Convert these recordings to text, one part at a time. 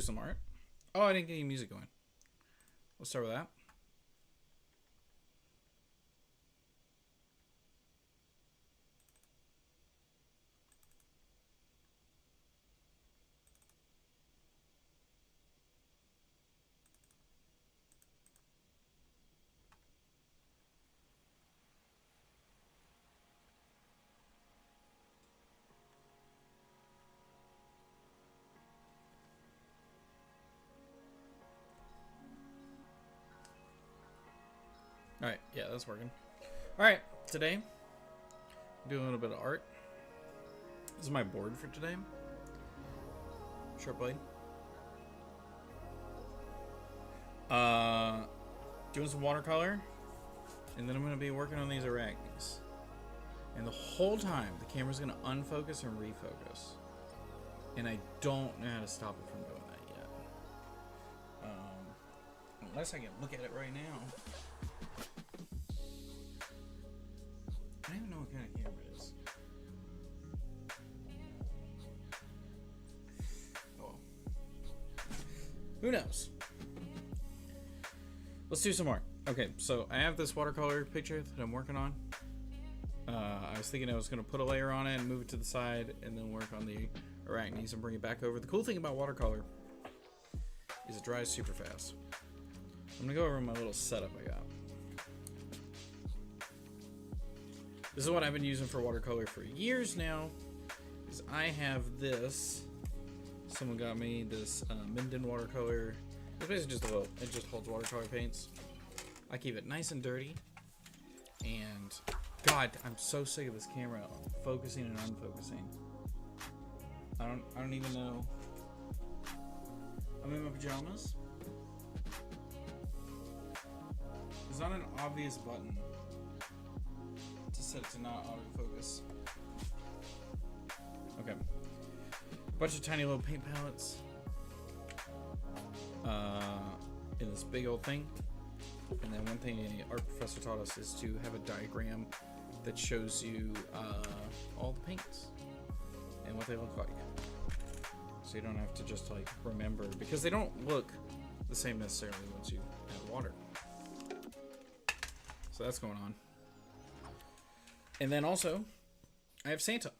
some art. Oh, I didn't get any music going. Let's start with that. Alright, yeah, that's working. Alright, today, I'm doing a little bit of art. This is my board for today. Short blade. Doing some watercolor. And then I'm going to be working on these Arachnis. And the whole time, the camera's going to unfocus and refocus. And I don't know how to stop it from doing that yet. Unless I can look at it right now. I don't even know what kind of camera it is. Oh well. Who knows? Let's do some more. Okay, so I have this watercolor picture that I'm working on. I was thinking I was going to put a layer on it and move it to the side and then work on the Arachnis and bring it back over. The cool thing about watercolor is it dries super fast. I'm going to go over my little setup I got. This is what I've been using for watercolor for years now. Is I have this. Someone got me this Minden watercolor. It's basically just it just holds watercolor paints. I keep it nice and dirty. And God, I'm so sick of this camera focusing and unfocusing. I don't even know. I'm in my pajamas. There's not an obvious button to set it to not autofocus. Okay. Bunch of tiny little paint palettes. In this big old thing. And then one thing the art professor taught us is to have a diagram that shows you all the paints and what they look like. So you don't have to just like remember, because they don't look the same necessarily once you add water. So that's going on. And then also, I have Santa.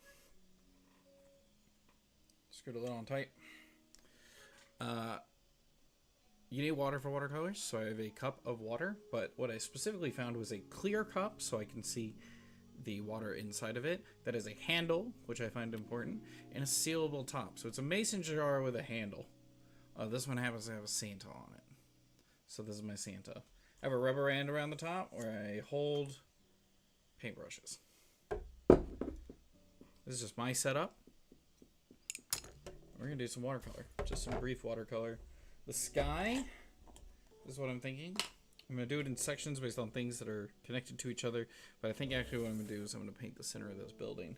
Screw the lid on tight. You need water for watercolors, so I have a cup of water, but what I specifically found was a clear cup so I can see the water inside of it. That is a handle, which I find important, and a sealable top. So it's a mason jar with a handle. This one happens to have a Santa on it. So this is my Santa. I have a rubber band around the top where I hold paintbrushes. This is just my setup. We're going to do some watercolor. Just some brief watercolor. The sky is what I'm thinking. I'm going to do it in sections based on things that are connected to each other. But I think actually what I'm going to do is I'm going to paint the center of this building.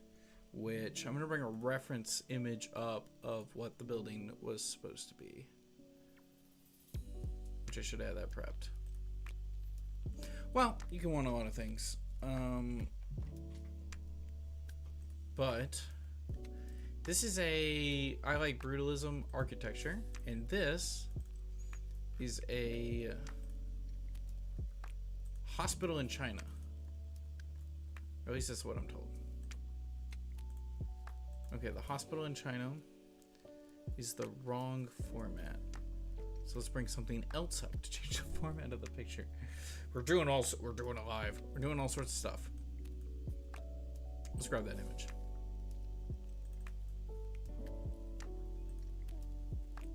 Which I'm going to bring a reference image up of what the building was supposed to be. Which I should have that prepped. Well, you can want a lot of things. But this is I like brutalism architecture, and this is a hospital in China. Or at least that's what I'm told. Okay, the hospital in China is the wrong format. So let's bring something else up to change the format of the picture. We're doing it live. We're doing all sorts of stuff. Let's grab that image.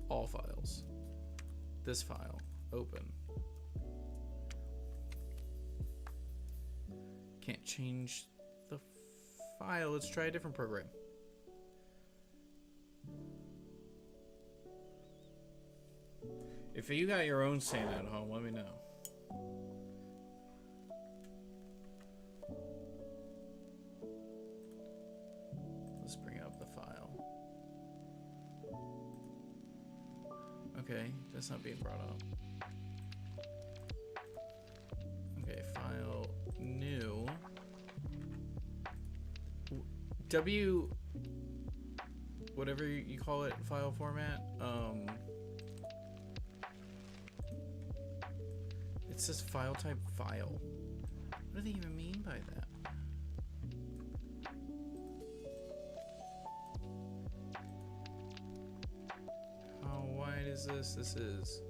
All files. This file. Open. Can't change the file. Let's try a different program. If you got your own Santa at home, let me know. Let's bring up the file. Okay, that's not being brought up. Okay, file new. W, whatever you call it, file format. It says file type file. What do they even mean by that? How wide is this? This is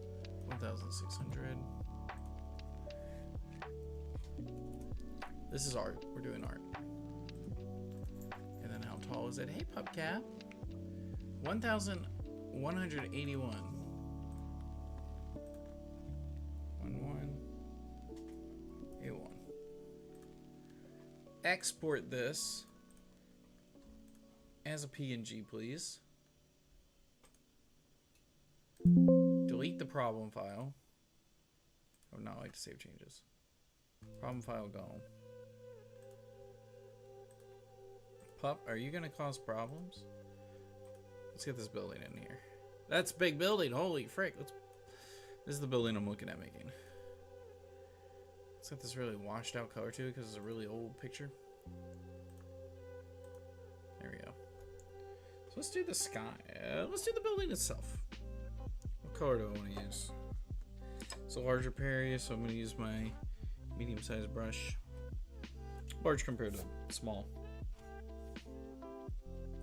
1,600. This is art. We're doing art. And then how tall is it? Hey, PubCap. 1,181. 1181. Export this as a PNG, please. Delete the problem file. I would not like to save changes. Problem file gone. Pup, are you gonna cause problems? Let's get this building in here. That's a big building. Holy frick. This is the building I'm looking at making. It's got this really washed out color to it because it's a really old picture. There we go. So let's do the sky. Let's do the building itself. What color do I want to use? It's a larger area, so I'm going to use my medium-sized brush. Large compared to small.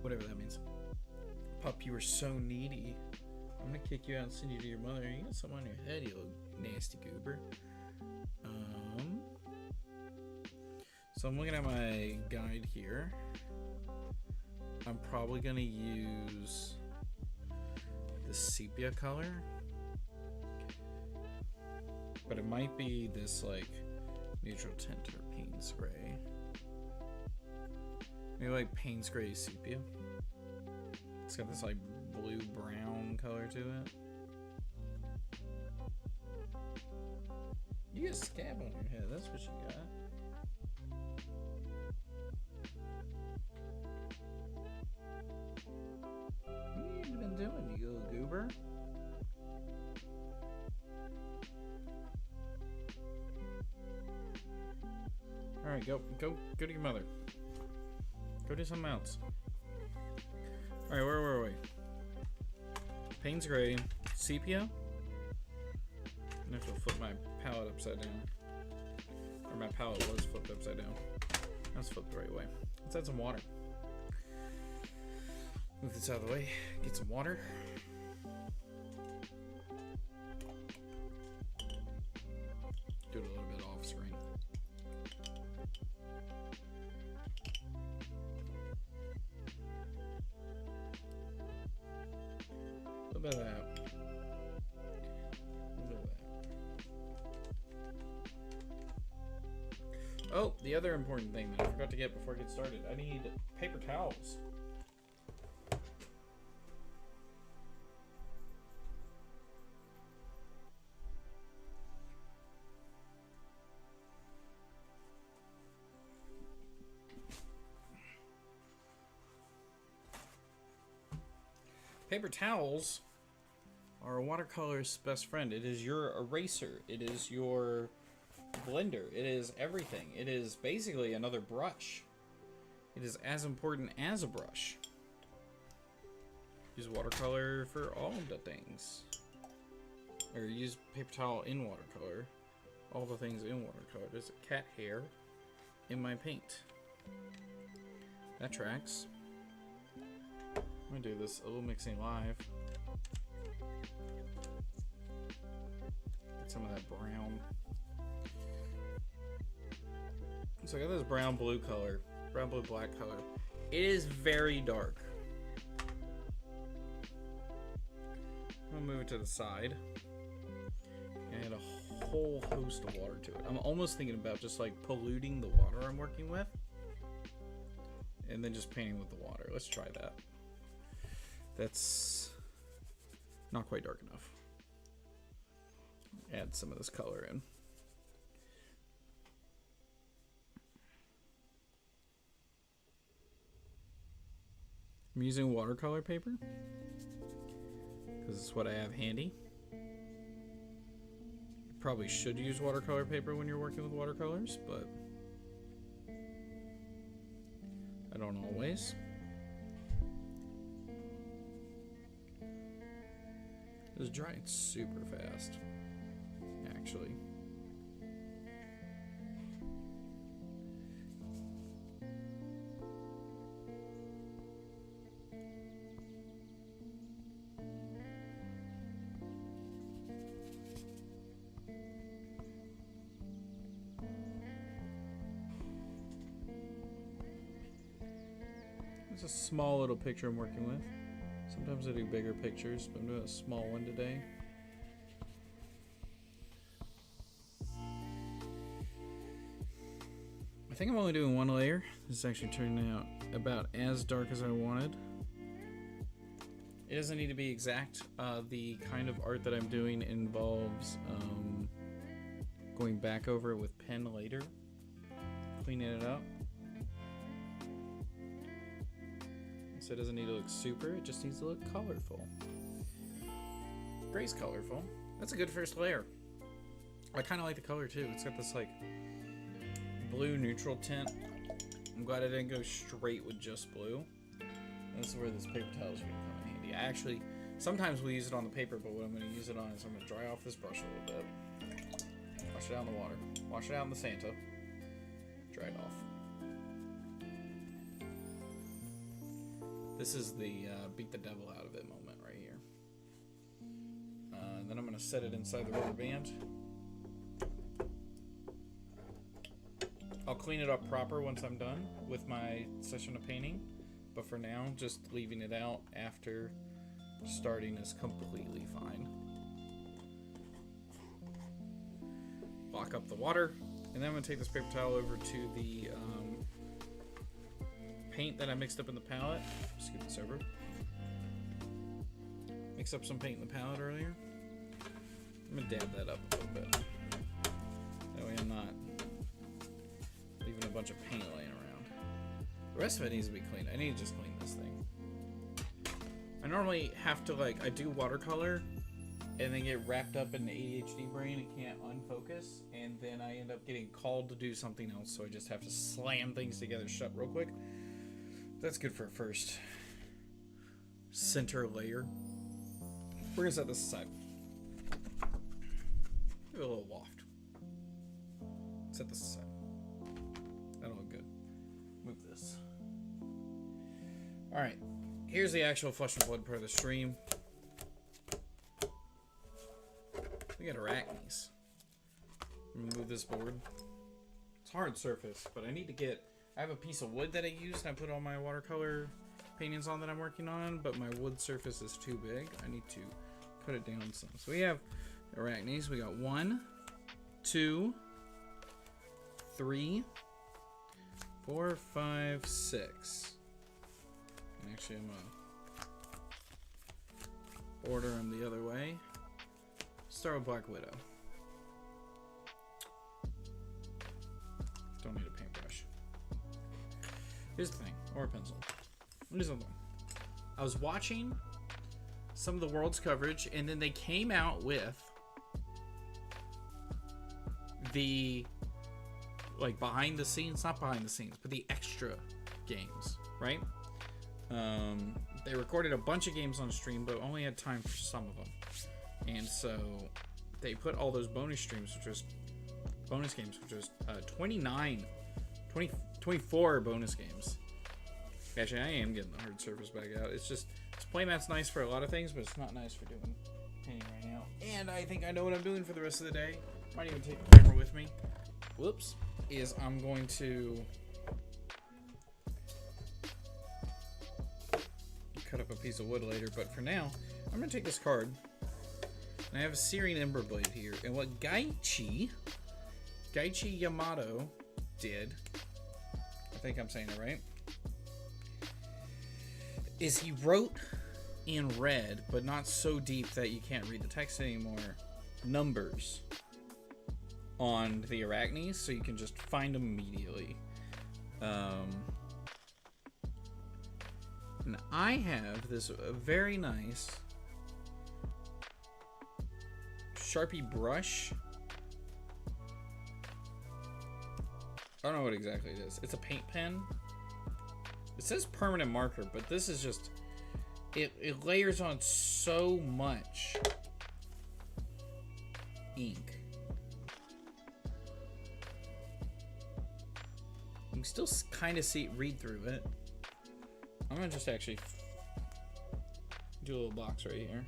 Whatever that means. Pup, you are so needy. I'm gonna kick you out and send you to your mother. You got something on your head, you little nasty goober. So I'm looking at my guide here. I'm probably gonna use the sepia color, but it might be this like neutral tint or Payne's gray. Maybe like Payne's gray sepia. It's got this like blue brown color to it. You get a scab on your head, that's what you got. What have you been doing, you little goober? Alright, go to your mother. Go do something else. Alright, where were we? Payne's gray, sepia. I'm gonna have to flip my palette upside down. Or my palette was flipped upside down. That's flipped the right way. Let's add some water. Move this out of the way. Get some water. Do it a little bit off screen. A little bit of that. Oh, the other important thing that I forgot to get before I get started. I need paper towels. Paper towels are a watercolorist's best friend. It is your eraser. It is your blender. It is everything. It is basically another brush. It is as important as a brush. Use watercolor for all the things. Or use paper towel in watercolor. All the things in watercolor. There's a cat hair in my paint. That tracks. I'm gonna do this a little mixing live. Get some of that brown. So I got this brown blue color, brown blue black color. It is very dark. I'm gonna move it to the side and add a whole host of water to it. I'm almost thinking about just like polluting the water I'm working with and then just painting with the water. Let's try that. That's not quite dark enough. Add some of this color in. I'm using watercolor paper because it's what I have handy. You probably should use watercolor paper when you're working with watercolors, but I don't always. This is drying super fast, actually. It's a small little picture I'm working with. Sometimes I do bigger pictures, but I'm doing a small one today. I think I'm only doing one layer. This is actually turning out about as dark as I wanted. It doesn't need to be exact. The kind of art that I'm doing involves going back over it with pen later, cleaning it up. So it doesn't need to look super, it just needs to look colorful. Gray's colorful. That's a good first layer. I kind of like the color too. It's got this like blue neutral tint. I'm glad I didn't go straight with just blue. And this is where this paper towel is going to come in handy. I actually, sometimes we use it on the paper, but what I'm going to use it on is I'm going to dry off this brush a little bit. Wash it out in the water. Wash it out in the Santa. Dry it off. This is the beat the devil out of it moment right here. And then I'm going to set it inside the rubber band. I'll clean it up proper once I'm done with my session of painting. But for now, just leaving it out after starting is completely fine. Lock up the water. And then I'm going to take this paper towel over to the paint that I mixed up in the palette. Scoot this over. Mix up some paint in the palette earlier. I'm going to dab that up a little bit. That way I'm not leaving a bunch of paint laying around. The rest of it needs to be cleaned. I need to just clean this thing. I normally have to I do watercolor and then get wrapped up in the ADHD brain and can't unfocus, and then I end up getting called to do something else, so I just have to slam things together shut real quick. That's good for a first center layer. We're gonna set this aside. Give it a little waft. Set this aside. That'll look good. Move this. Alright, here's the actual flesh and blood part of the stream. We got Araknis. Move this board. It's a hard surface, but I need to get... I have a piece of wood that I used and I put all my watercolor paintings on that I'm working on, but my wood surface is too big. I need to cut it down some. So we have Araknis. We got 1, 2, 3, 4, 5, 6. And actually, I'm gonna order them the other way. Start with Black Widow. Don't need a paintbrush. Here's the thing, or a pencil. Here's something. I was watching some of the world's coverage, and then they came out with the behind the scenes, not behind the scenes, but the extra games, right? They recorded a bunch of games on stream, but only had time for some of them. And so they put all those bonus streams, which was bonus games, which was 24 bonus games. Actually, I am getting the hard surface back out. It's just, this playmat's nice for a lot of things, but it's not nice for doing painting right now. And I think I know what I'm doing for the rest of the day. Might even take the camera with me. Whoops. Is I'm going to cut up a piece of wood later, but for now, I'm going to take this card. And I have a Searing Ember Blade here. And what Gaichi Yamato did, I think I'm saying it right, is he wrote in red, but not so deep that you can't read the text anymore, numbers on the Araknis, so you can just find them immediately. And I have this very nice Sharpie brush. I don't know what exactly it is. It's a paint pen. It says permanent marker, but this is just... It layers on so much ink. You can still kind of read through it. I'm gonna just actually do a little box right here.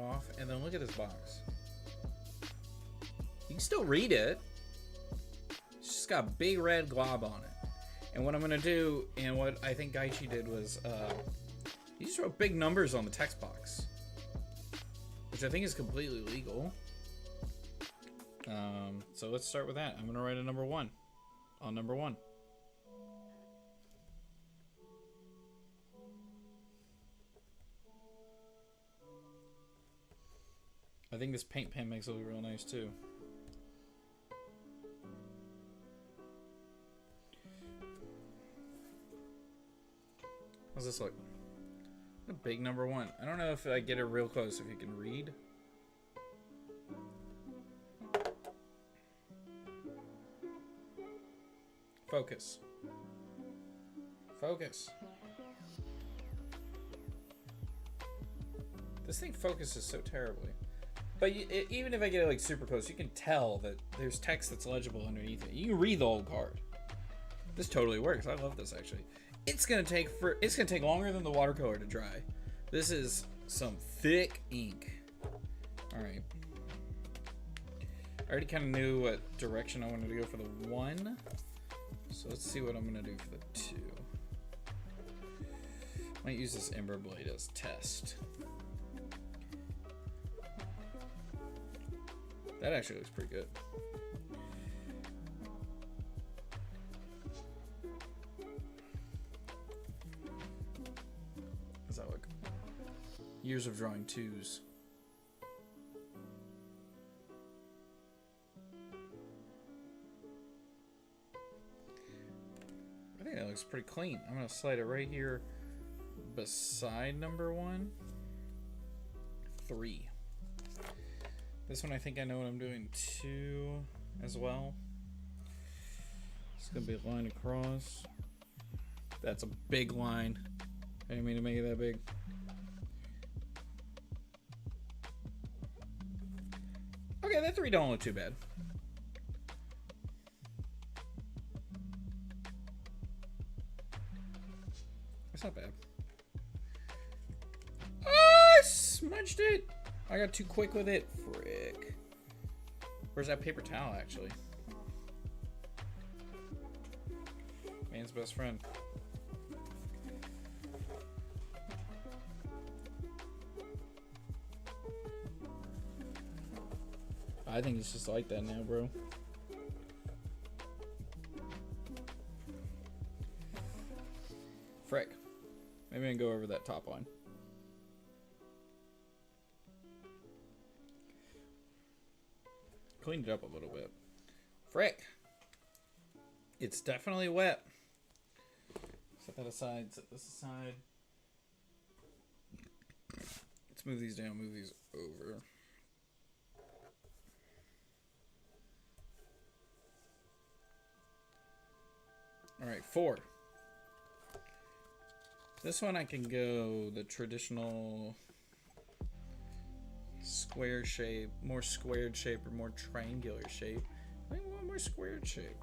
off, and then look at this box. You can still read it. It's just got a big red glob on it. And what I'm gonna do, and what I think Gaichi did was, he just wrote big numbers on the text box, which I think is completely legal. So let's start with that. I'm gonna write a number 1 on number 1. I think this paint pen makes it look real nice too. How's this look? A big number 1. I don't know if I get it real close, if you can read. Focus. Focus. This thing focuses so terribly. But even if I get it like super close, you can tell that there's text that's legible underneath it. You can read the whole card. This totally works. I love this actually. It's gonna take longer than the watercolor to dry. This is some thick ink. All right. I already kind of knew what direction I wanted to go for the 1. So let's see what I'm gonna do for the 2. Might use this Ember Blade as test. That actually looks pretty good. How's that look? Years of drawing 2s. I think that looks pretty clean. I'm gonna slide it right here beside number 1. 3. This one I think I know what I'm doing 2 as well. It's gonna be a line across. That's a big line. I didn't mean to make it that big. Okay, that 3 don't look too bad. That's not bad. Oh, I smudged it. I got too quick with it. Frick. Where's that paper towel, actually? Man's best friend. I think it's just like that now, bro. Frick. Maybe I can go over that top line. Cleaned it up a little bit. Frick. It's definitely wet. Set that aside. Set this aside. Let's move these down. Move these over. Alright, 4. This one I can go the traditional square shape, more squared shape, or more triangular shape. I think I want more squared shape.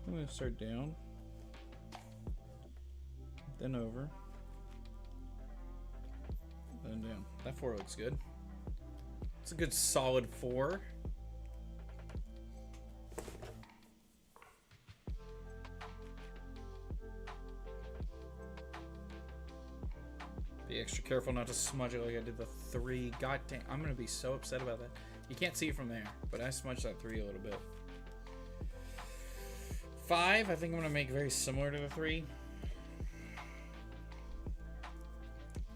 I'm going to start down, then over, then down. That 4 looks good. It's a good solid 4. Be extra careful not to smudge it like I did the 3. God damn, I'm gonna be so upset about that. You can't see it from there, but I smudged that 3 a little bit. 5, I think I'm gonna make very similar to the 3.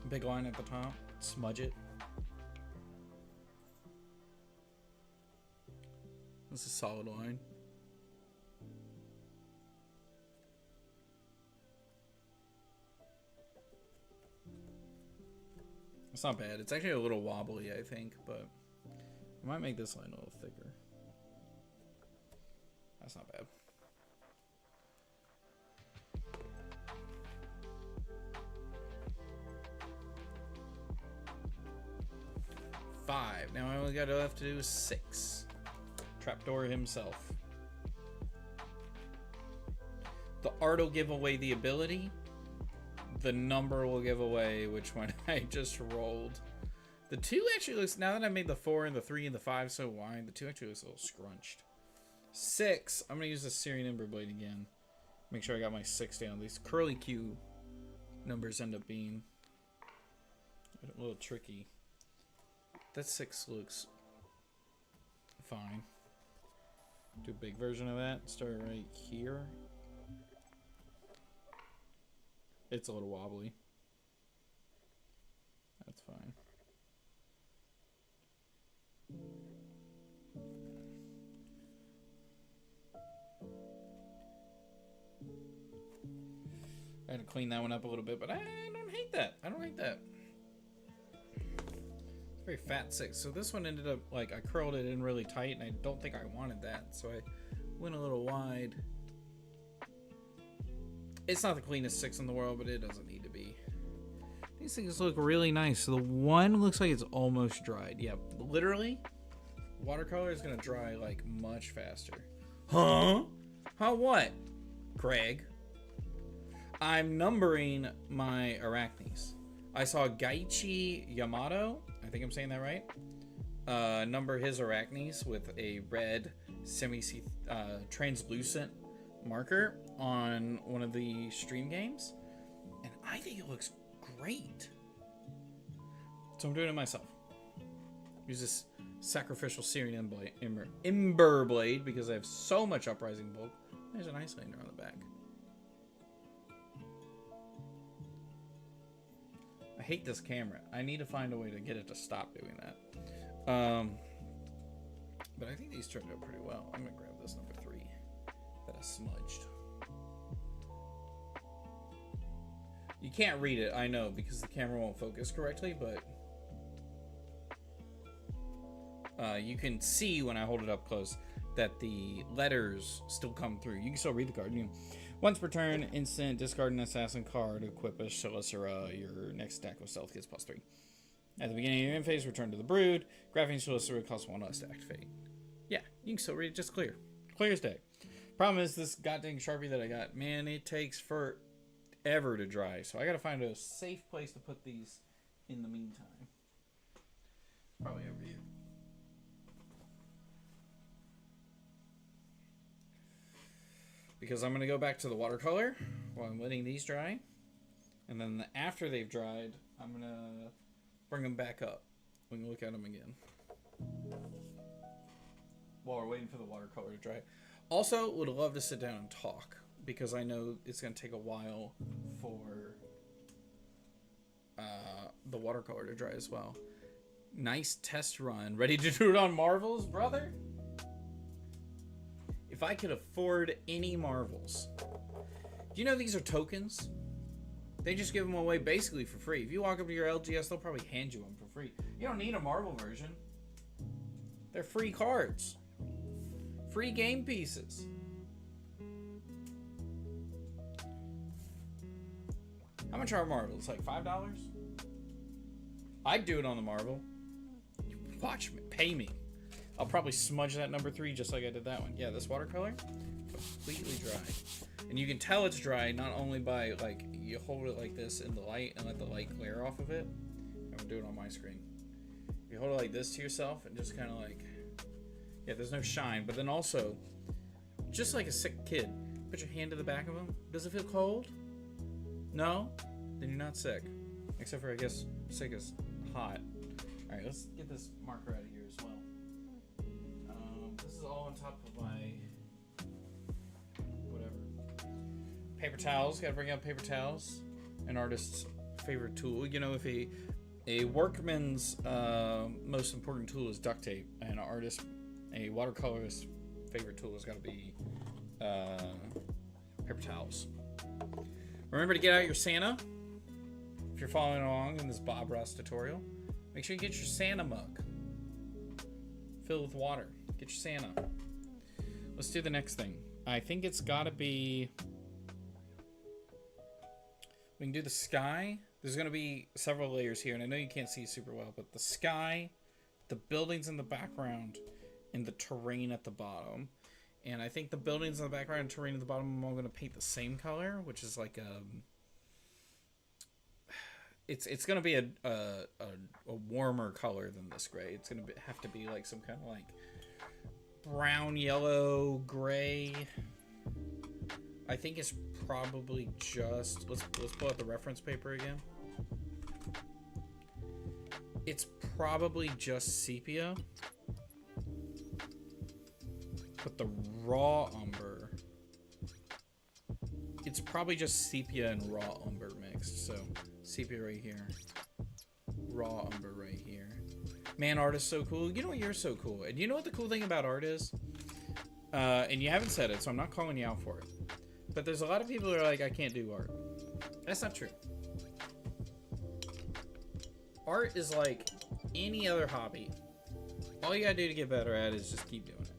Big line at the top, smudge it. This is a solid line. It's not bad. It's actually a little wobbly, I think, but I might make this line a little thicker. That's not bad. Five. Now I only got left to do 6. Trapdoor himself. The art will give away the ability. The number will give away which one I just rolled. The 2 actually looks, now that I made the 4 and the 3 and the 5 so wide, the 2 actually looks a little scrunched. 6, I'm going to use the Syrian Ember Blade again. Make sure I got my 6 down. These curly Q numbers end up being a little tricky. That 6 looks fine. Do a big version of that. Start right here. It's a little wobbly. That's fine. I had to clean that one up a little bit, but I don't hate that. I don't hate that. It's a very fat 6. So this one ended up, like, I curled it in really tight, and I don't think I wanted that. So I went a little wide. It's not the cleanest 6 in the world, but it doesn't need to be. These things look really nice. So the one looks like it's almost dried. Yeah, literally, watercolor is going to dry, like, much faster. Huh? How what? Craig? I'm numbering my Arachnes. I saw Gaichi Yamato, I think I'm saying that right, number his Arachnes with a red translucent marker on one of the stream games, and I think it looks great. So I'm doing it myself. Use this sacrificial Syrian Ember Blade because I have so much Uprising bulk. There's an Icelander on the back. I hate this camera. I need to find a way to get it to stop doing that. But I think these turned out pretty well. I'm gonna grab this number 3 that I smudged. You can't read it, I know, because the camera won't focus correctly, but you can see when I hold it up close that the letters still come through. You can still read the card. Once per turn, instant, discard an assassin card, equip a Shalicera. Your next stack with stealth gets +3. At the beginning of your end phase, return to the Brood. Graphing Shalicera costs 1 less to activate. Yeah, you can still read it, just clear. Clear as day. Problem is, this goddamn Sharpie that I got, man, it takes forever to dry. So I gotta find a safe place to put these in the meantime. Probably over here. Because I'm going to go back to the watercolor while I'm letting these dry. And then after they've dried, I'm going to bring them back up. We can look at them again. While we're waiting for the watercolor to dry. Also, would love to sit down and talk. Because I know it's going to take a while for the watercolor to dry as well. Nice test run. Ready to do it on Marvels, brother? If I could afford any Marvels. Do you know these are tokens? They just give them away basically for free. If you walk up to your LGS, they'll probably hand you them for free. You don't need a Marvel version. They're free cards. Free game pieces. How much are Marvels? Like $5? I'd do it on the Marvel. Watch me. Pay me. I'll probably smudge that number 3 just like I did that one. Yeah, this watercolor, completely dry. And you can tell it's dry not only by, like, you hold it like this in the light and let the light glare off of it. I'm going to do it on my screen. You hold it like this to yourself and just kind of like, yeah, there's no shine. But then also, just like a sick kid, put your hand to the back of them. Does it feel cold? No? Then you're not sick. Except for, I guess, sick is hot. All right, let's get this marker out of here as well. This is all on top of my whatever. Paper towels. Got to bring out paper towels. An artist's favorite tool. You know, if a workman's most important tool is duct tape, and a watercolorist's favorite tool has got to be paper towels. Remember to get out your Santa. If you're following along in this Bob Ross tutorial, make sure you get your Santa mug filled with water. Get your Santa. Let's do the next thing. I think it's got to be... We can do the sky. There's going to be several layers here, and I know you can't see super well, but the sky, the buildings in the background, and the terrain at the bottom. And I think the buildings in the background and terrain at the bottom I'm all going to paint the same color, which is like it's gonna be a warmer color than this gray. It's gonna have to be like some kind of like brown, yellow, gray. I think it's probably just let's pull out the reference paper again. It's probably just sepia, but the raw umber. It's probably just sepia and raw umber mixed. So sepia right here, raw umber right here. Man, art is so cool. You know what? You're so cool. And you know what the cool thing about art is? And you haven't said it, so I'm not calling you out for it. But there's a lot of people who are like, I can't do art. That's not true. Art is like any other hobby. All you gotta do to get better at it is just keep doing it.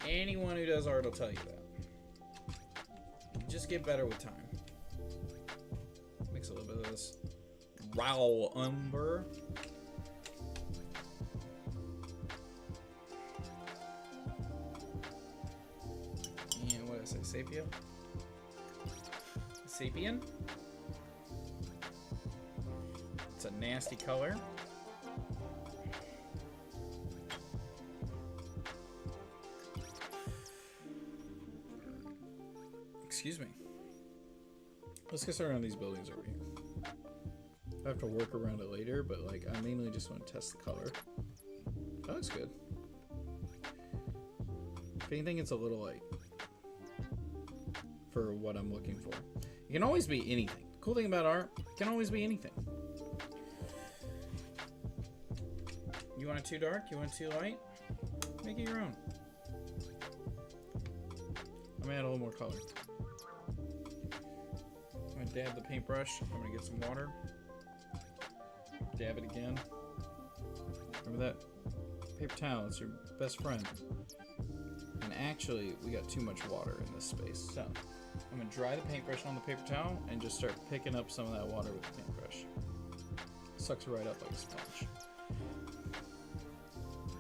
Anyone who does art will tell you that. You just get better with time. Mix a little bit of this raw umber. And what did I say? Sepia? Sapien? It's a nasty color. Excuse me. Let's get started on these buildings over here. I have to work around it later, but like I mainly just want to test the color. That looks good. If anything, it's a little light for what I'm looking for. It can always be anything. The cool thing about art, it can always be anything. You want it too dark? You want it too light? Make it your own. I'm gonna add a little more color. I'm gonna dab the paintbrush. I'm gonna get some water. Dab it again. Remember that paper towel, it's your best friend. And actually, we got too much water in this space. So, I'm gonna dry the paintbrush on the paper towel and just start picking up some of that water with the paintbrush. Sucks right up like a sponge.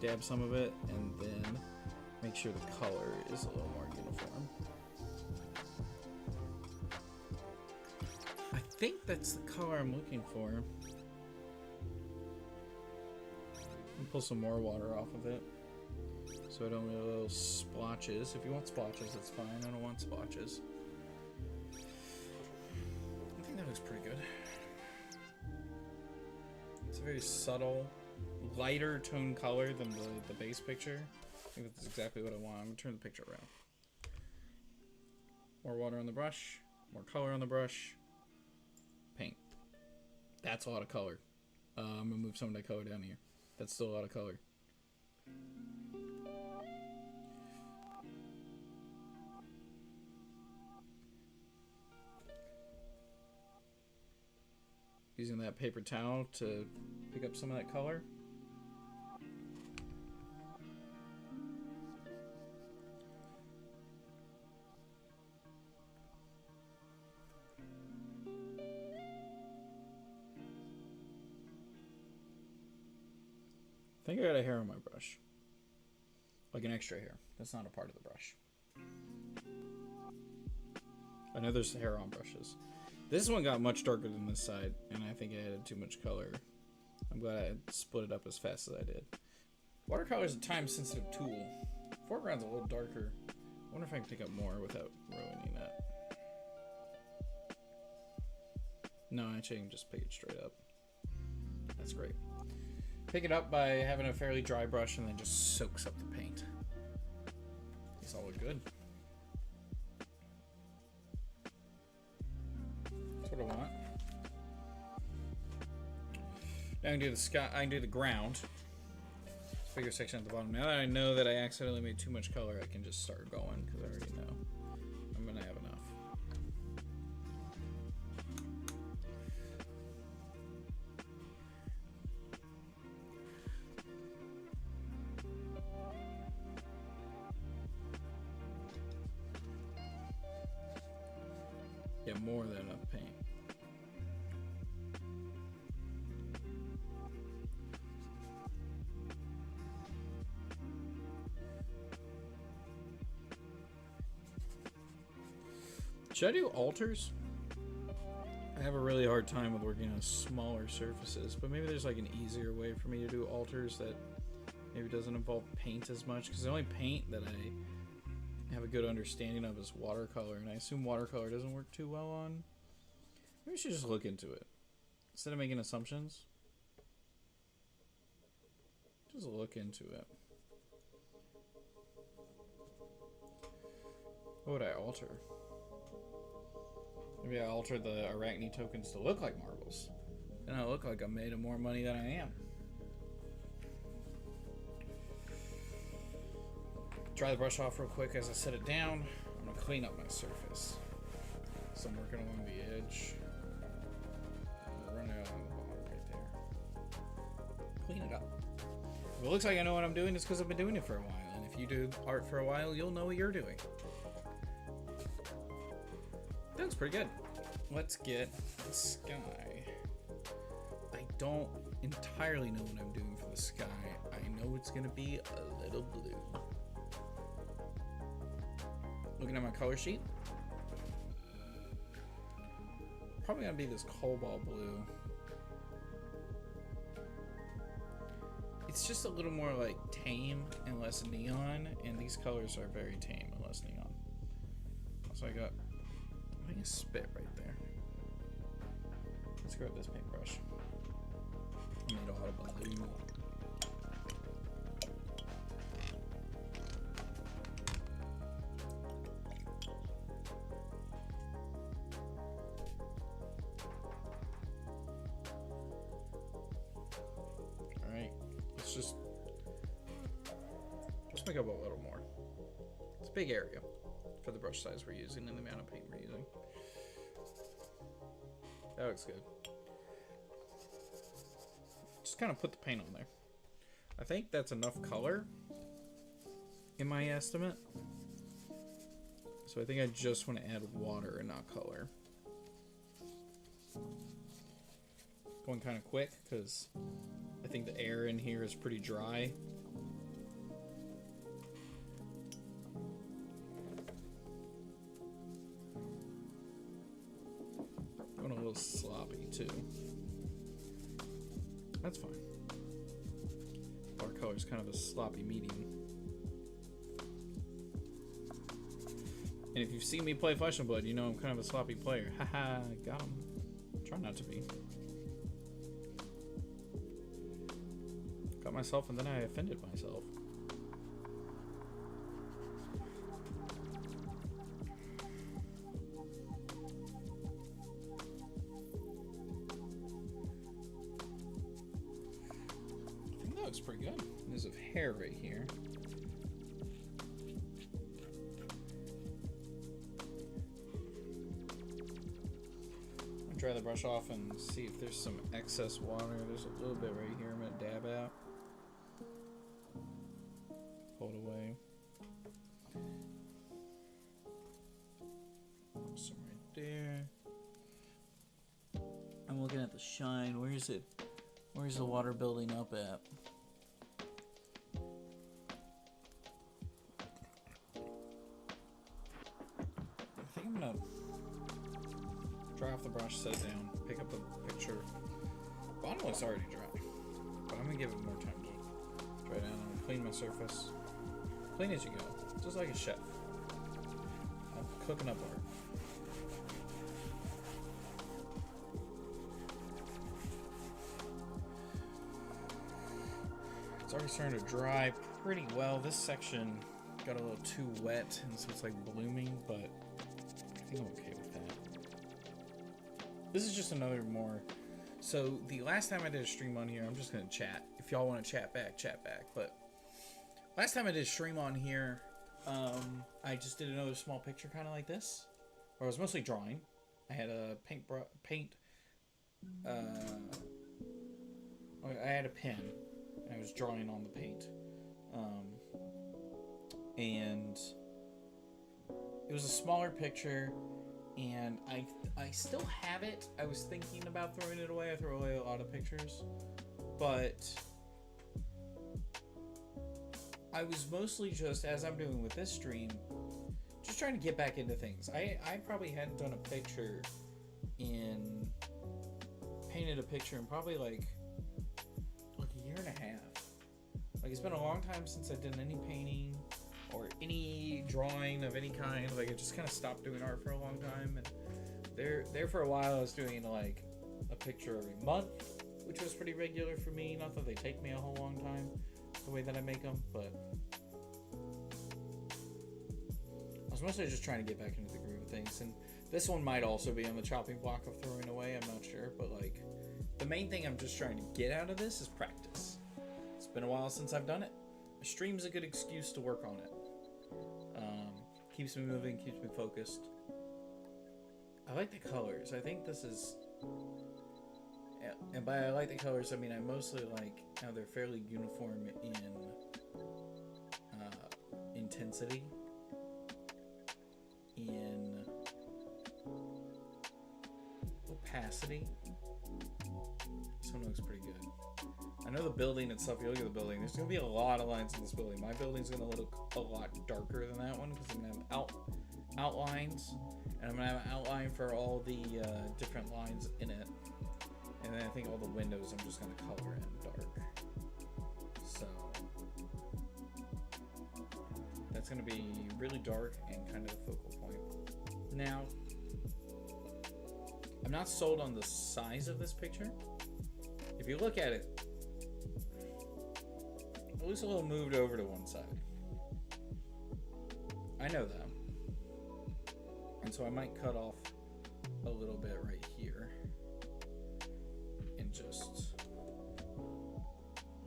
Dab some of it and then make sure the color is a little more uniform. I think that's the color I'm looking for. I'll pull some more water off of it so I don't get little splotches. If you want splotches, that's fine. I don't want splotches. I think that looks pretty good. It's a very subtle, lighter tone color than the base picture. I think that's exactly what I want. I'm gonna turn the picture around. More water on the brush, more color on the brush, paint. That's a lot of color. I'm gonna move some of that color down here. That's still a lot of color. Using that paper towel to pick up some of that color. I think I got a hair on my brush. Like an extra hair. That's not a part of the brush. I know there's hair on brushes. This one got much darker than this side, and I think I added too much color. I'm glad I split it up as fast as I did. Watercolor is a time-sensitive tool. Foreground's a little darker. I wonder if I can pick up more without ruining that. No, actually I can just pick it straight up. That's great. Pick it up by having a fairly dry brush and then just soaks up the paint. It's all look good. That's what I want. Now I can do the sky. I can do the ground. Figure section at the bottom. Now that I know that I accidentally made too much color, I can just start going because I already know I'm gonna have enough. Yeah, more than enough paint. Should I do altars? I have a really hard time with working on smaller surfaces, but maybe there's like an easier way for me to do alters that maybe doesn't involve paint as much, because the only paint that I have a good understanding of is watercolor, and I assume watercolor doesn't work too well on. Maybe we should just look into it instead of making assumptions. Just look into it. What would I alter? Maybe I alter the Arakni tokens to look like marbles. Then I look like I'm made of more money than I am. Dry the brush off real quick as I set it down. I'm going to clean up my surface. So I'm working along the edge. Run it out on the bottom right there. Clean it up. If it looks like I know what I'm doing, it's because I've been doing it for a while. And if you do art for a while, you'll know what you're doing. That looks pretty good. Let's get the sky. I don't entirely know what I'm doing for the sky. I know it's going to be a little blue. Looking at my color sheet. Probably going to be this cobalt blue. It's just a little more like tame and less neon, and these colors are very tame and less neon. So I got, I think, a spit right there. Let's grab this paintbrush. I made a lot of blue. Let's make up a little more. It's a big area for the brush size we're using and the amount of paint we're using. That looks good. Just kind of put the paint on there. I think that's enough color in my estimate. So I think I just want to add water and not color. Going kind of quick because I think the air in here is pretty dry. Going a little sloppy too. That's fine. Watercolor is kind of a sloppy medium. And if you've seen me play Flesh and Blood, you know I'm kind of a sloppy player. Haha, got him. Try not to be. Got myself and then I offended myself. I think that looks pretty good. There's a hair right here. I'll dry the brush off and see if there's some excess water. There's a little bit right here I'm going to dab out. Pull it away. Some right there. I'm looking at the shine. Where is it? Where's the water building up at? I think I'm gonna dry off the brush, set it down, pick up the picture. Bottom looks already dry, but I'm gonna give it more time to dry down. I'm gonna clean my surface. Clean as you go, just like a chef. I'm cooking up art. It's already starting to dry pretty well. This section got a little too wet, and so it's like blooming, but I think I'm okay with that. This is just another more. So the last time I did a stream on here, I'm just gonna chat. If y'all want to chat back, chat back. But last time I did a stream on here, I just did another small picture kind of like this, where I was mostly drawing. I had a I had a pen, and I was drawing on the paint. And it was a smaller picture, and I still have it. I was thinking about throwing it away. I throw away a lot of pictures, but I was mostly just, as I'm doing with this stream, just trying to get back into things. I probably hadn't done a picture in painted a picture in probably like a year and a half. Like, it's been a long time since I did any painting or any drawing of any kind. Like, I just kind of stopped doing art for a long time. And there for a while, I was doing like a picture every month, which was pretty regular for me. Not that they take me a whole long time, the way that I make them, but I was mostly just trying to get back into the groove of things. And this one might also be on the chopping block of throwing away. I'm not sure, but like, the main thing I'm just trying to get out of this is practice. It's been a while since I've done it. A stream's a good excuse to work on it. Keeps me moving, keeps me focused. I like the colors. I think this is, and by I like the colors, I mean I mostly like how they're fairly uniform in intensity, in opacity. This one looks pretty good. I know the building itself, you look at the building, there's going to be a lot of lines in this building. My building's going to look a lot darker than that one because I'm going to have outlines, and I'm going to have an outline for all the different lines in it. And then I think all the windows I'm just going to color in dark. So that's going to be really dark and kind of the focal point. Now, I'm not sold on the size of this picture. If you look at it, it looks a little moved over to one side. I know that. And so I might cut off a little bit right here and just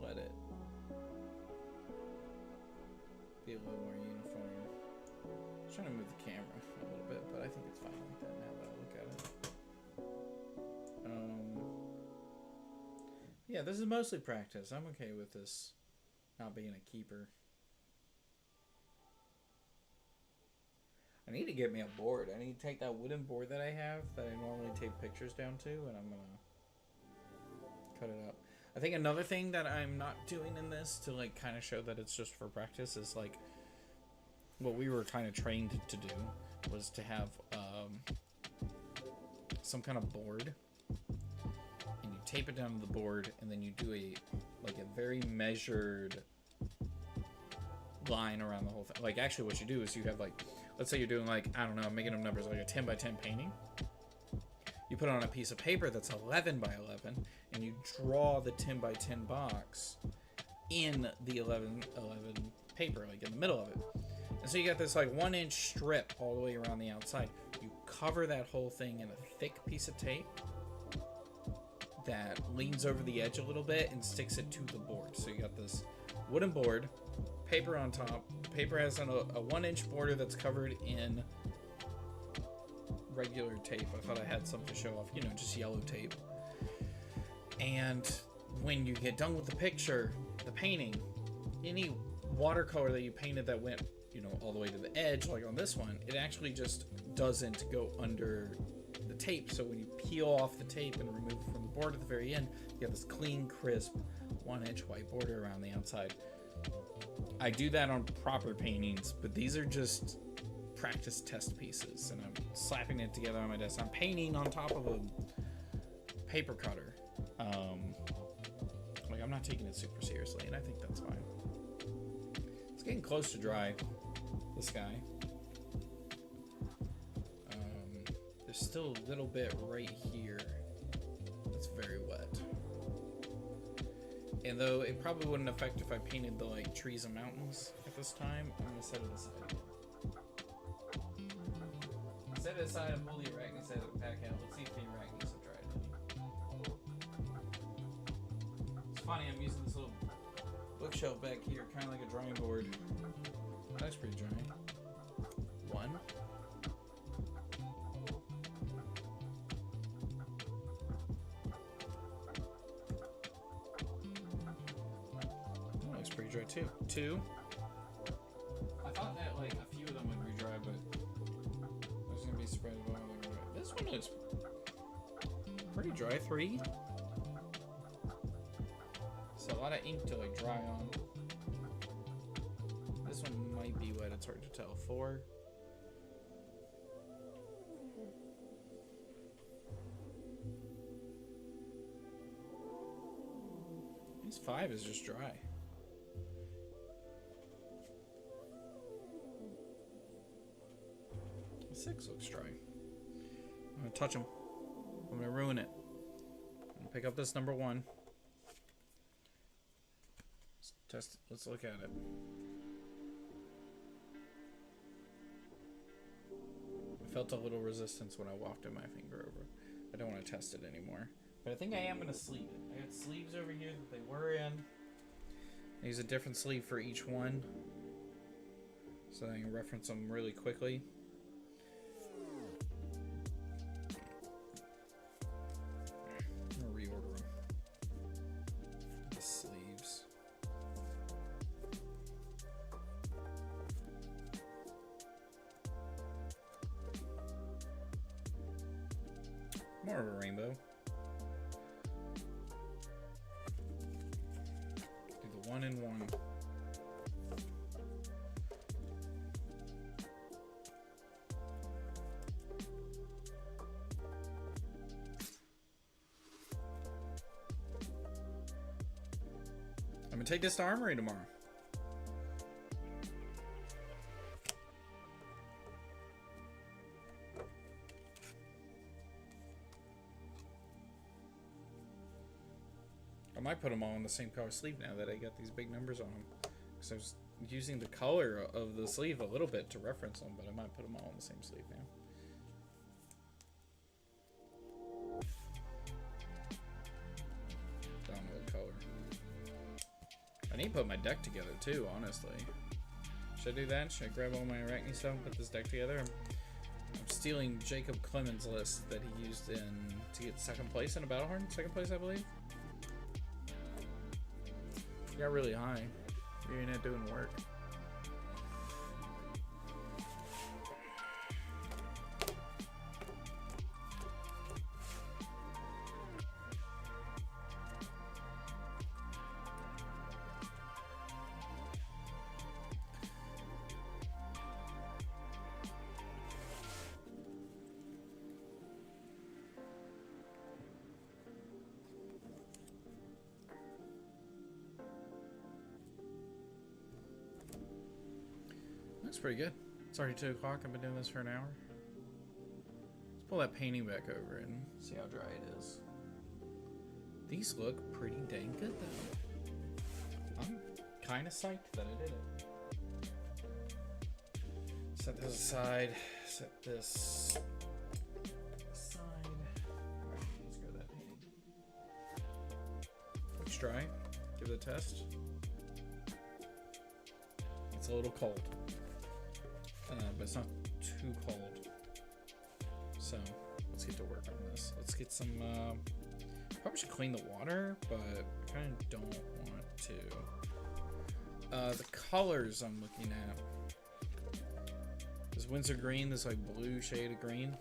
let it be a little more uniform. I'm trying to move the camera a little bit, but I think it's fine like that now that I look at it. Yeah, this is mostly practice. I'm okay with this not being a keeper. I need to get me a board. I need to take that wooden board that I have that I normally tape pictures down to, and I'm gonna cut it up. I think another thing that I'm not doing in this to like kind of show that it's just for practice is like what we were kind of trained to do was to have some kind of board, and you tape it down to the board, and then you do a very measured line around the whole thing. Like, actually what you do is you have like, let's say you're doing like, I don't know, I'm making up numbers, like a 10 by 10 painting. You put it on a piece of paper that's 11 by 11, and you draw the 10 by 10 box in the 11 paper, like in the middle of it. And so you got this like 1-inch strip all the way around the outside. You cover that whole thing in a thick piece of tape that leans over the edge a little bit and sticks it to the board. So you got this wooden board, paper on top. Paper has a 1-inch border that's covered in regular tape. I thought I had some to show off, you know, just yellow tape. And when you get done with the picture, the painting, any watercolor that you painted that went, you know, all the way to the edge, like on this one, it actually just doesn't go under the tape. So when you peel off the tape and remove it from the board at the very end, you have this clean, crisp 1-inch white border around the outside. I do that on proper paintings, but these are just practice test pieces, and I'm slapping it together on my desk. I'm painting on top of a paper cutter. Like, I'm not taking it super seriously, and I think that's fine. It's getting close to dry, the sky. There's still a little bit right here that's very wet. And though it probably wouldn't affect if I painted the like trees and mountains at this time, I'm gonna set it aside. Set it aside and pull the Arakni set it back out. Let's see if the Arachnis have dried any. It's funny, I'm using this little bookshelf back here, kind of like a drawing board. That's pretty dry. One. That looks pretty dry too. Two. I thought that like a few of them would be dry, but there's gonna be spread of all of them. This one looks pretty dry. Three. It's a lot of ink to like dry on. This one might be wet, it's hard to tell. Four. This 5 is just dry. The 6 looks dry. I'm gonna touch them. I'm gonna ruin it. I'm gonna pick up this number 1. Let's test it. Let's look at it. I felt a little resistance when I wafted my finger over. I don't want to test it anymore. But I think I am going to sleeve it. I got sleeves over here that they were in. I use a different sleeve for each one, so I can reference them really quickly. I'm going to reorder them. The sleeves. More of a rainbow. Do the 1 in 1. I'm gonna take this to Armory tomorrow. I might put them all on the same color sleeve now that I got these big numbers on them. Because I was using the color of the sleeve a little bit to reference them, but I might put them all on the same sleeve now. Download color. I need to put my deck together too, honestly. Should I do that? Should I grab all my Arakni stuff and put this deck together? I'm stealing Jacob Clemens' list that he used to get 2nd place in a Battlehorn. 2nd place, I believe. You got really high. You're not doing work. That's pretty good. It's already 2 o'clock. I've been doing this for an hour. Let's pull that painting back over and see how dry it is. These look pretty dang good though. I'm kind of psyched that I did it. Set this aside. Set this aside. Alright, let's go to that painting. Looks dry. Give it a test. It's a little cold. But it's not too cold. So let's get to work on this. Let's get some. Probably should clean the water, but I kind of don't want to. The colors I'm looking at. This Windsor green, this like blue shade of green.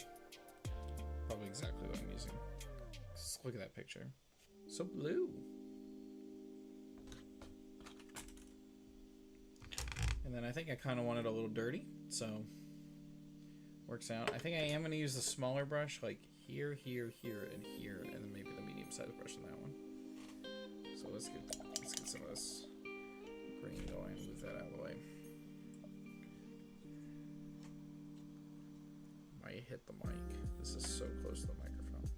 Probably exactly what I'm using. Just look at that picture. So blue. And then I think I kind of want it a little dirty, so works out. I think I am going to use the smaller brush, like here, here, here, and here, and then maybe the medium-sized brush in that one. So let's get some of this green going. Move that out of the way. Might hit the mic. This is so close to the microphone.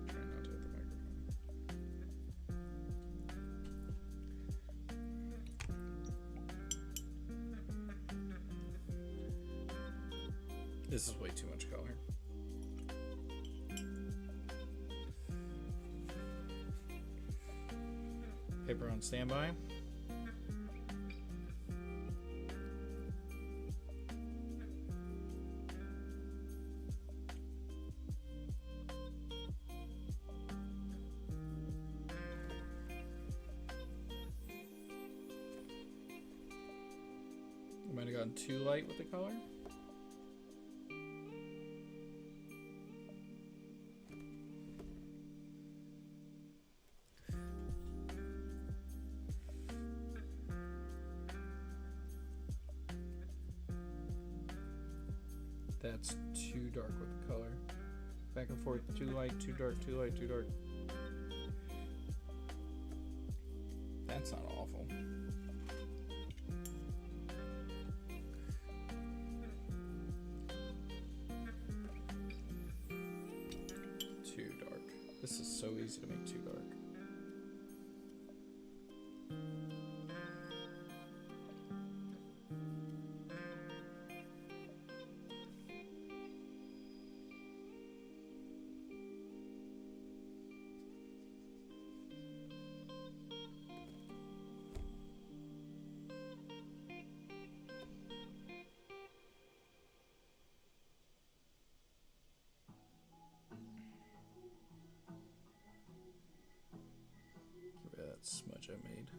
Try not to hit the microphone. This is way too much color. Paper on standby. Might have gotten too light with the color. That's too dark with the color. Back and forth, too light, too dark, too light, too dark. That's not awful. Too dark. This is so easy to make too dark. That smudge I made.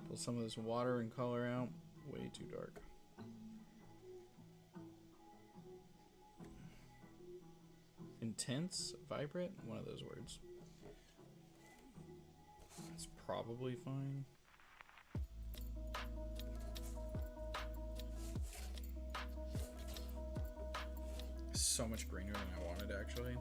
Pull some of this water and color out. Way too dark. Intense, vibrant, one of those words. That's probably fine. So much greener than I wanted, actually.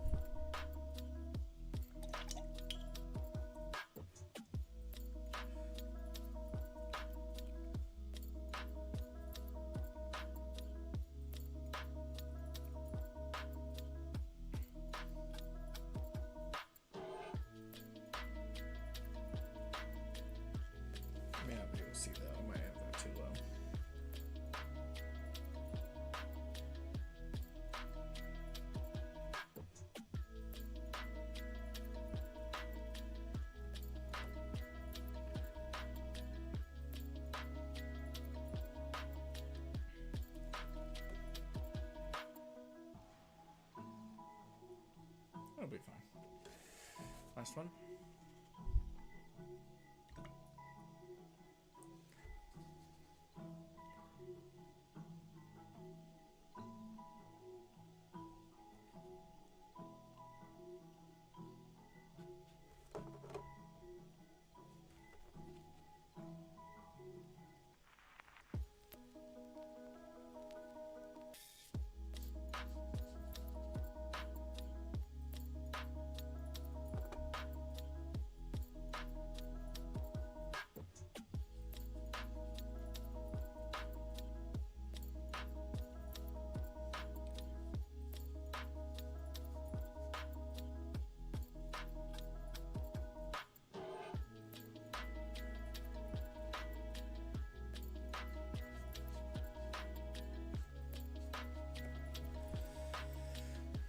See that, I might have that too low. That'll be fine. Last one.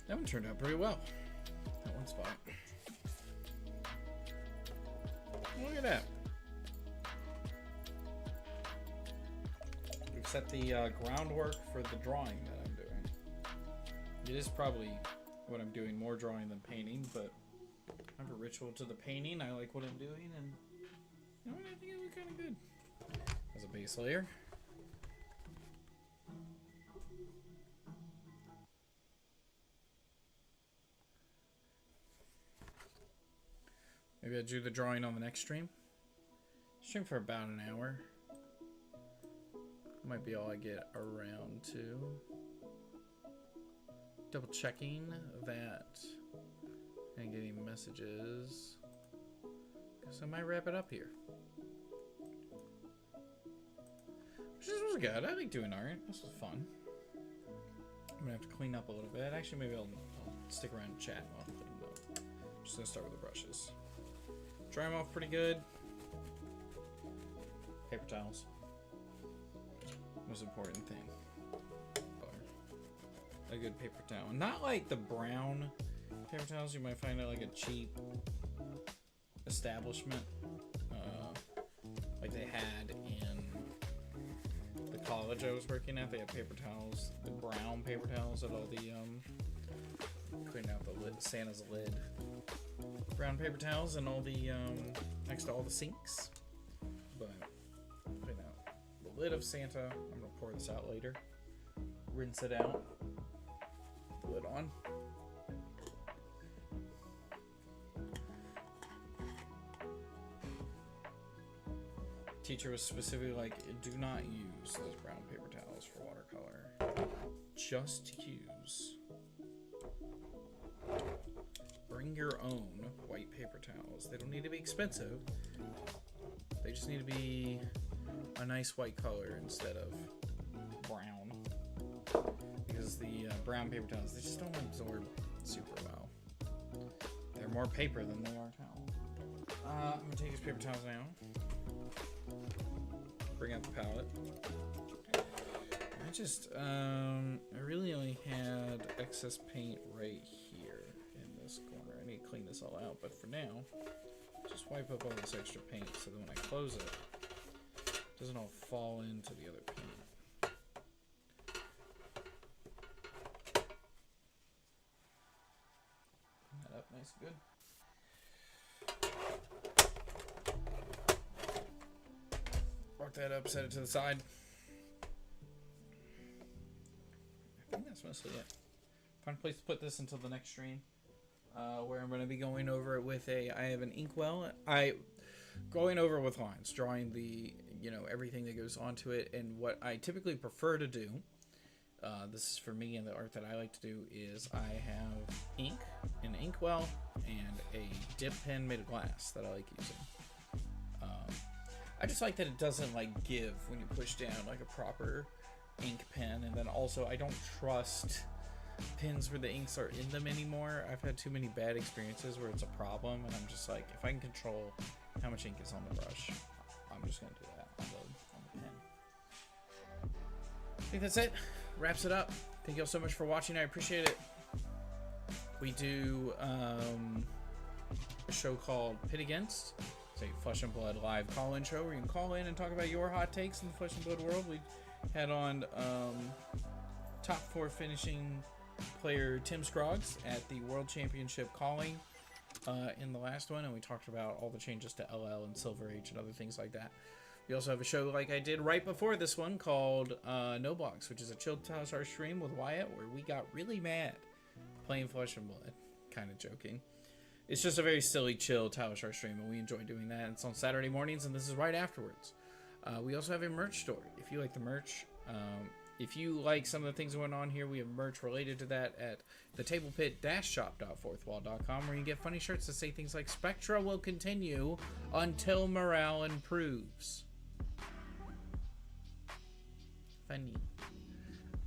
That one turned out pretty well. That one spot. Look at that. We've set the groundwork for the drawing that I'm doing. It is probably what I'm doing, more drawing than painting, but I have a ritual to the painting. I like what I'm doing, and you know, I think it looks kind of good as a base layer. Maybe I do the drawing on the next stream. Stream for about an hour. Might be all I get around to. Double checking that and getting messages. Guess I might wrap it up here. This was good. I like doing art. This was fun. I'm gonna have to clean up a little bit. Actually, maybe I'll stick around and chat while I'm cleaning up. I'm just gonna start with the brushes. Dry them off pretty good. Paper towels. Most important thing. A good paper towel. Not like the brown paper towels you might find at like a cheap establishment. Like they had in the college I was working at. They had paper towels, the brown paper towels at all the cleaning out the lid, Santa's lid. Brown paper towels and all the next to all the sinks. But clean out the lid of Santa. I'm gonna pour this out later. Rinse it out. The lid on. Teacher was specifically like, do not use those brown paper towels for watercolor. Just use. Bring bring your own white paper towels. They don't need to be expensive. They just need to be a nice white color instead of brown. Because the brown paper towels, they just don't absorb super well. They're more paper than they are towel. I'm gonna take these paper towels now. Bring out the palette. I really only had excess paint right here in this corner. I need to clean this all out, but for now, just wipe up all this extra paint so that when I close it, it doesn't all fall into the other paint. Clean that up nice and good. Rock that up, set it to the side. I think that's mostly it. Find a place to put this until the next stream, where I'm going to be going over it with I have an inkwell. Going over with lines, drawing the, everything that goes onto it, and what I typically prefer to do, this is for me and the art that I like to do, is I have ink, an inkwell, and a dip pen made of glass that I like using. I just like that it doesn't give when you push down like a proper ink pen, and then also I don't trust pins where the inks are in them anymore. I've had too many bad experiences where it's a problem, and I'm just like, if I can control how much ink is on the brush, I'm just gonna do that on the pen. I think that's it. Wraps it up. Thank you all so much for watching. I appreciate it. We do a show called Pit Against. It's a Flesh and Blood live call-in show where you can call in and talk about your hot takes in the Flesh and Blood world. We had on top 4 finishing player Tim Scroggs at the World Championship calling in the last one, and we talked about all the changes to LL and Silver Age and other things like that. We also have a show like I did right before this one called No Blocks, which is a chilled Tower stream with Wyatt, where we got really mad playing Flesh and Blood. Kind of joking. It's just a very silly, chill Tower stream, and we enjoy doing that. It's on Saturday mornings, and this is right afterwards. We also have a merch store. If you like the merch, if you like some of the things going on here, we have merch related to that at thetablepit-shop.fourthwall.com, where you get funny shirts that say things like Spectra will continue until morale improves. Funny.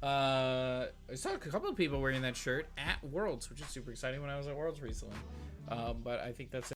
I saw a couple of people wearing that shirt at Worlds, which is super exciting when I was at Worlds recently. But I think that's it.